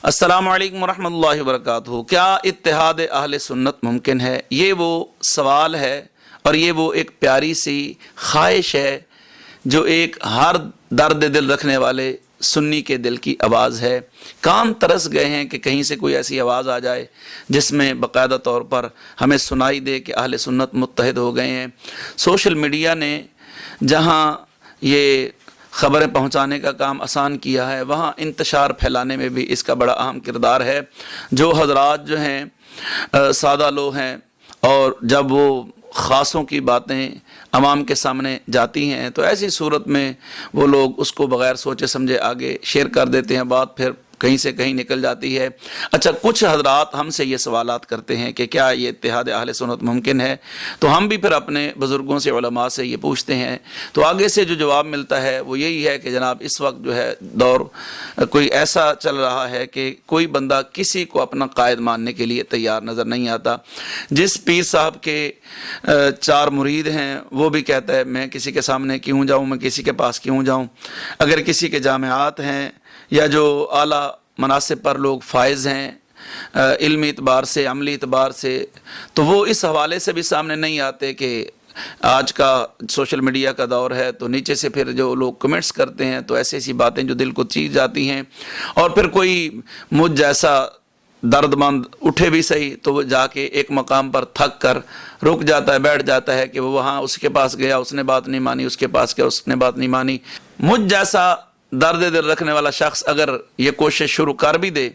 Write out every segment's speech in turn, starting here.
السلام علیکم ورحمۃ اللہ وبرکاتہ۔ کیا اتحاد اہل سنت ممکن ہے؟ یہ وہ سوال ہے اور یہ وہ ایک پیاری سی خواہش ہے جو ایک ہر درد دل رکھنے والے سنی کے دل کی آواز ہے۔ کان ترس گئے ہیں کہ کہیں سے کوئی ایسی آواز آ جائے جس میں باقاعدہ طور پر ہمیں سنائی دے کہ اہل سنت متحد ہو گئے ہیں۔ سوشل میڈیا نے جہاں یہ خبریں پہنچانے کا کام آسان کیا ہے، وہاں انتشار پھیلانے میں بھی اس کا بڑا اہم کردار ہے۔ جو حضرات جو ہیں سادہ لوگ ہیں، اور جب وہ خاصوں کی باتیں عوام کے سامنے جاتی ہیں تو ایسی صورت میں وہ لوگ اس کو بغیر سوچے سمجھے آگے شیئر کر دیتے ہیں، بات پھر کہیں سے کہیں نکل جاتی ہے۔ اچھا، کچھ حضرات ہم سے یہ سوالات کرتے ہیں کہ کیا یہ اتحاد اہل سنت ممکن ہے؟ تو ہم بھی پھر اپنے بزرگوں سے، علماء سے یہ پوچھتے ہیں، تو آگے سے جو جواب ملتا ہے وہ یہی ہے کہ جناب اس وقت جو ہے دور کوئی ایسا چل رہا ہے کہ کوئی بندہ کسی کو اپنا قائد ماننے کے لیے تیار نظر نہیں آتا۔ جس پیر صاحب کے 4 مرید ہیں وہ بھی کہتا ہے میں کسی کے سامنے کیوں جاؤں، میں کسی کے پاس کیوں جاؤں۔ اگر کسی کے جامعات ہیں یا جو اعلیٰ مناصب پر لوگ فائز ہیں علمی اعتبار سے، عملی اعتبار سے، تو وہ اس حوالے سے بھی سامنے نہیں آتے کہ آج کا سوشل میڈیا کا دور ہے، تو نیچے سے پھر جو لوگ کمنٹس کرتے ہیں تو ایسی ایسی باتیں جو دل کو چیر جاتی ہیں، اور پھر کوئی مجھ جیسا درد مند اٹھے بھی صحیح تو وہ جا کے ایک مقام پر تھک کر رک جاتا ہے، بیٹھ جاتا ہے کہ وہ وہاں اس کے پاس گیا، اس نے بات نہیں مانی، اس کے پاس گیا، اس نے بات نہیں مانی۔ مجھ جیسا درد دل رکھنے والا شخص اگر یہ کوشش شروع کر بھی دے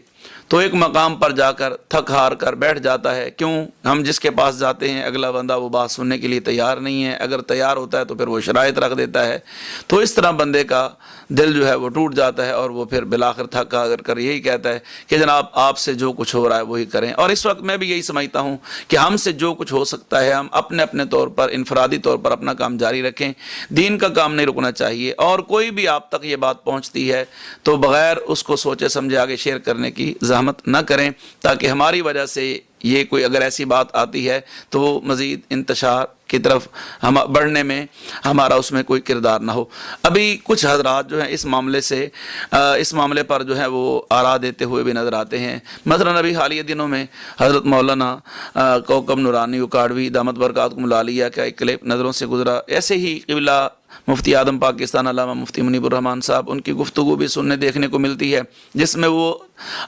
تو ایک مقام پر جا کر تھک ہار کر بیٹھ جاتا ہے۔ کیوں؟ ہم جس کے پاس جاتے ہیں اگلا بندہ وہ بات سننے کے لیے تیار نہیں ہے، اگر تیار ہوتا ہے تو پھر وہ شرائط رکھ دیتا ہے، تو اس طرح بندے کا دل جو ہے وہ ٹوٹ جاتا ہے، اور وہ پھر بالآخر تھک ہار کر یہی کہتا ہے کہ جناب آپ سے جو کچھ ہو رہا ہے وہی کریں۔ اور اس وقت میں بھی یہی سمجھتا ہوں کہ ہم سے جو کچھ ہو سکتا ہے ہم اپنے اپنے طور پر انفرادی طور پر اپنا کام جاری رکھیں، دین کا کام نہیں رکنا چاہیے، اور کوئی بھی آپ تک یہ بات پہنچتی ہے تو بغیر اس کو سوچے سمجھے آگے شیئر کرنے کی زحمت نہ کریں، تاکہ ہماری وجہ سے یہ کوئی اگر ایسی بات آتی ہے تو وہ مزید انتشار کی طرف ہم بڑھنے میں ہمارا اس میں کوئی کردار نہ ہو۔ ابھی کچھ حضرات جو ہیں اس معاملے پر جو ہے وہ آراء دیتے ہوئے بھی نظر آتے ہیں۔ مثلا ابھی حالیہ دنوں میں حضرت مولانا کوکب نورانی اکاڑوی دامت برکاتکم العالیہ کا ایک کلپ نظروں سے گزرا۔ ایسے ہی قبلہ مفتی اعظم پاکستان علامہ مفتی منیب الرحمان صاحب، ان کی گفتگو بھی سننے دیکھنے کو ملتی ہے، جس میں وہ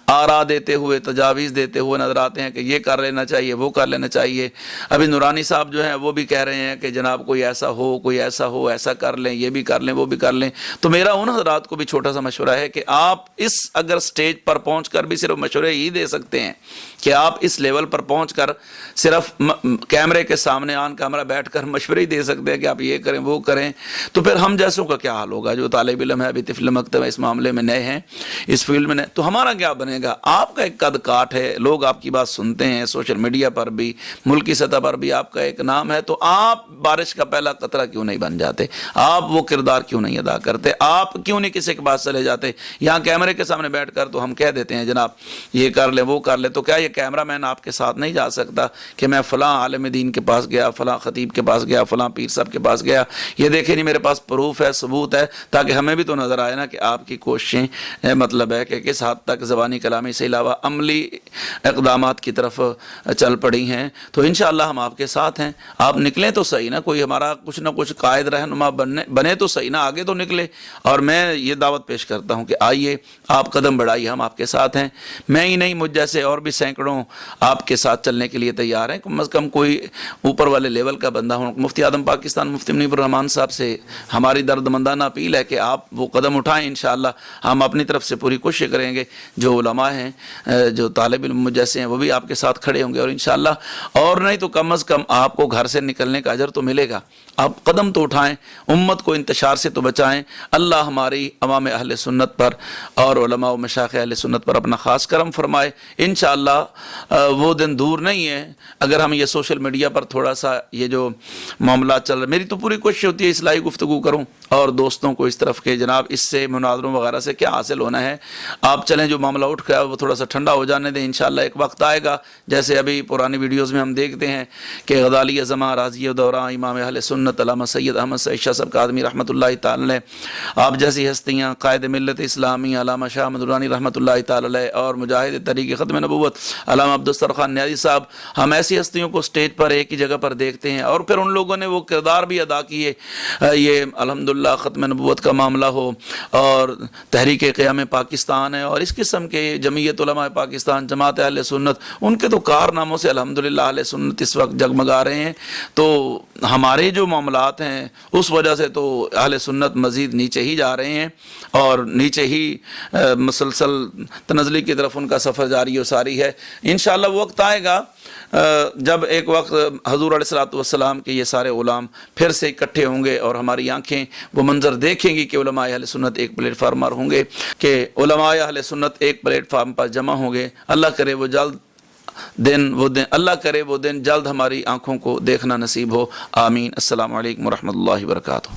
آراء دیتے ہوئے، تجاویز دیتے ہوئے نظر آتے ہیں کہ یہ کر لینا چاہیے، وہ کر لینا چاہیے۔ ابھی نورانی صاحب جو ہیں وہ بھی کہہ رہے ہیں کہ جناب کوئی ایسا ہو، ایسا کر لیں، یہ بھی کر لیں، وہ بھی کر لیں۔ تو میرا ان حضرات کو بھی چھوٹا سا مشورہ ہے کہ آپ اس اگر سٹیج پر پہنچ کر بھی صرف مشورے ہی دے سکتے ہیں کہ آپ اس لیول پر پہنچ کر صرف کیمرے کے سامنے آن کیمرہ بیٹھ کر مشورے ہی دے سکتے ہیں کہ آپ یہ کریں وہ کریں، تو پھر ہم جیسوں کا کیا حال ہوگا؟ جو طالب علم ہے، ابھی طفل مکتب ہے، اس معاملے میں نئے ہیں، اس فیلڈ میں نئے، تو ہمارا کیا بنے گا؟ آپ کا ایک قد کاٹ ہے، لوگ آپ کی بات سنتے ہیں، سوشل میڈیا پر بھی، ملکی سطح پر بھی آپ کا ایک نام ہے، تو آپ بارش کا پہلا قطرہ کیوں نہیں بن جاتے؟ آپ وہ کردار کیوں نہیں ادا کرتے؟ آپ کیوں نہیں کسی کے پاس چلے جاتے؟ یہاں کیمرے کے سامنے بیٹھ کر تو ہم کہہ دیتے ہیں جناب یہ کر لیں، وہ کر لیں، تو کیا یہ کیمرہ مین آپ کے ساتھ نہیں جا سکتا کہ میں فلاں عالم دین کے پاس گیا، فلاں خطیب کے پاس گیا، فلاں پیر صاحب کے پاس گیا، یہ دیکھیں نہیں میرے پاس پروف ہے، ثبوت ہے، تاکہ ہمیں بھی تو نظر آئے نا کہ آپ کی کوششیں مطلب ہے کہ کس حد تک زبانی کلامی سے علاوہ عملی اقدامات کی طرف چل پڑی ہیں۔ تو انشاءاللہ ہم آپ کے ساتھ ہیں، آپ نکلیں تو صحیح نا، کوئی ہمارا کچھ نہ کچھ قائد رہنما بنے تو صحیح نا، آگے تو نکلے۔ اور میں یہ دعوت پیش کرتا ہوں کہ آئیے، آپ قدم بڑھائیے، ہم آپ کے ساتھ ہیں۔ میں ہی نہیں، مجھ جیسے اور بھی سینکڑوں آپ کے ساتھ چلنے کے لیے تیار ہیں۔ کم از کم کوئی اوپر والے لیول کا بندہ ہو۔ مفتی اعظم پاکستان مفتی منیب الرحمان صاحب سے ہماری درد مندانہ اپیل ہے کہ آپ وہ قدم اٹھائیں، انشاءاللہ ہم اپنی طرف سے پوری کوشش کریں گے۔ جو علماء ہیں، جو طالب علم جیسے ہیں، وہ بھی آپ کے ساتھ کھڑے ہوں گے، اور انشاءاللہ اور نہیں تو کم از کم آپ کو گھر سے نکلنے کا اجر تو ملے گا۔ آپ قدم تو اٹھائیں، امت کو انتشار سے تو بچائیں۔ اللہ ہماری عوام اہل سنت پر اور علماء و مشائخ اہل سنت پر اپنا خاص کرم فرمائے۔ انشاءاللہ وہ دن دور نہیں ہے اگر ہم یہ سوشل میڈیا پر تھوڑا سا یہ جو معاملات چل رہے، میری تو پوری کوشش ہوتی ہے اصلاحی گفتگو کروں، اور دوستوں کو اس طرف کہ جناب اس سے مناظروں وغیرہ سے کیا حاصل ہونا ہے، آپ چلیں جو معاملہ اٹھ گیا وہ تھوڑا سا ٹھنڈا ہو جانے دیں، انشاءاللہ ایک وقت آئے گا جیسے ابھی پرانی ویڈیوز میں ہم دیکھتے ہیں کہ غزالی زماں، رازی دوران، امام اہل سنت علامہ سید احمد سعید شاہ صاحب کاظمی رحمۃ اللہ تعالی علیہ، آپ جیسی ہستیاں، قائد ملت اسلامی علامہ شاہ احمد درانی رحمۃ اللہ تعالی علیہ، اور مجاہد طریق ختم نبوت علامہ عبدالسترخان نیازی صاحب، ہم ایسی ہستیوں کو اسٹیج پر ایک ہی جگہ پر دیکھتے ہیں، اور پھر ان لوگوں نے وہ کردار بھی ادا کیے، یہ الحمدللہ ختم نبوت کا معاملہ ہو اور تحریک قیام پاکستان ہے اور اس قسم کے جمعیت علماء پاکستان، جماعت اہل سنت، ان کے تو کارناموں سے الحمدللہ اہل سنت اس وقت جگمگا رہے ہیں۔ تو ہمارے جو معاملات ہیں اس وجہ سے تو اہل سنت مزید نیچے ہی جا رہے ہیں اور نیچے ہی مسلسل تنزلی کی طرف ان کا سفر جاری و ساری ہے۔ انشاءاللہ وہ وقت آئے گا جب ایک وقت حضور علیہ الصلوۃ والسلام کے یہ سارے غلام پھر سے اکٹھے ہوں گے اور ہماری آنکھیں وہ منظر دیکھیں گی کہ علماء اہل سنت ایک پلیٹ فارم پر ہوں گے، کہ علماء اہل سنت ایک پلیٹ فارم پر جمع ہوں گے۔ اللہ کرے وہ جلد اللہ کرے وہ دن جلد ہماری آنکھوں کو دیکھنا نصیب ہو، آمین۔ السلام علیکم ورحمۃ اللہ وبرکاتہ۔